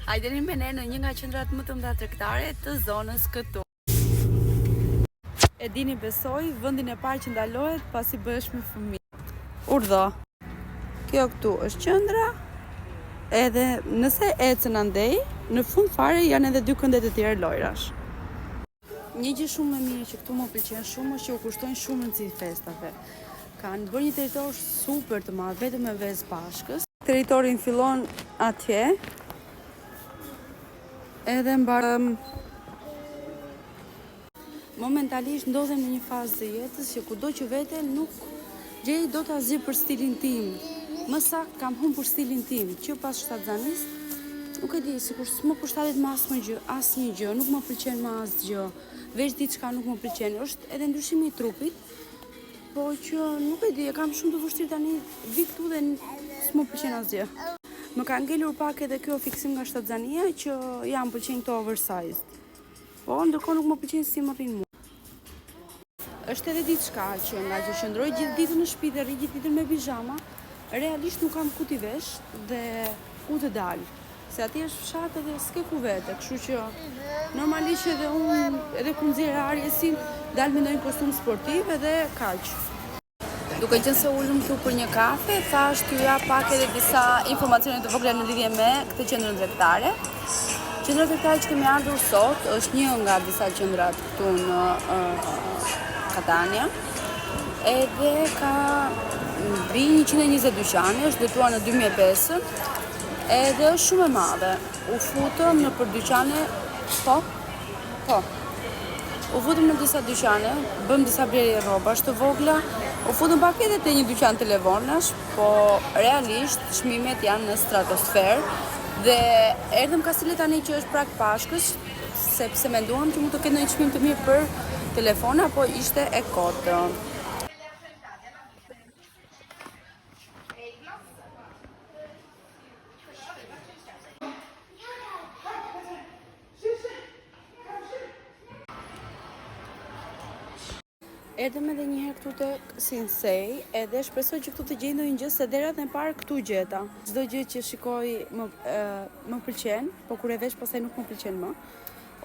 Hajdeni me ne në një nga qendrat më të mëdha tregtare të zonës këtu. E dini besoj, vendin e parë që ndalohet pasi bëhesh me fëmijë. Urdhë. Kjo këtu është qendra. Edhe nëse ecën andej, në fund fare janë edhe dy këndet e tjera lojrash. Një gjë shumë e mirë që këtu më pëlqen shumë është që u kushtojnë shumë rëndësi festave. Kanë bërë një territor super të madh vetëm me vezë bashkës. Territorin fillon atje. Edhe momentalisht ndodhem në një fazë të jetës që kudo që vete nuk gjej dot asgjë për stilin tim. Më saktë kam humbur stilin tim, që pas shtatzanis, nuk e di, sikur s'më përshtatet më asnjë gjë, nuk më pëlqen më asgjë. Veç diçka nuk më pëlqen, është edhe ndryshimi i trupit, po që nuk e di, e kam shumë të vështirë tani, vi këtu dhe s'më pëlqen asgjë. Më ka ngelur pak edhe kjo fiksim nga shtatzania që jam pëlqen këto oversized. Po, ndërkohë nuk më pëlqen si më rrin mua. Është edhe diçka që nga që qëndroj gjithë ditën në shtëpi dhe rri gjithë ditën me pijama, realisht nuk kam ku t'i vesh dhe ku të dal. Se atje është fshat edhe s'ke ku vete, kështu që normalisht edhe unë edhe kur nxjerr arjesin, dal me ndonjë kostum sportiv edhe kaq. Duke qenë se ulëm këtu për një kafe, thash t'ju jap pak edhe disa informacione të vogla në lidhje me këtë qendër tregtare. Qendra tregtare që kemi ardhur sot është një nga disa qendrat këtu në Catania. Edhe ka mbi 120 dyqane, është detuar në 2005, edhe është shumë e madhe. U futëm në për dyqane, po. U futëm në disa dyqane, bëm disa blerje rrobash të vogla, u futëm pak edhe te një dyqan telefonash, po realisht çmimet janë në stratosferë dhe erdhëm Kastile tani që është prag Pashkës, sepse menduam që mund të ketë ndonjë çmim të mirë për telefona, po ishte e kotë. Erdhëm edhe një herë këtu tek Sinsay, edhe shpresoj që këtu të gjej ndonjë gjë se derat e parë këtu gjeta. Çdo gjë që shikoj më pëlqen, po kur e vesh pastaj nuk më pëlqen më.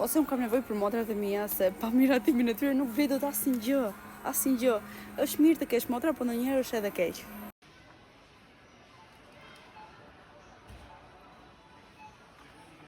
Ose un kam nevojë për motrat e mia se pa miratimin e tyre nuk vlej dot asnjë gjë. Është mirë të kesh motra, por ndonjëherë është edhe keq.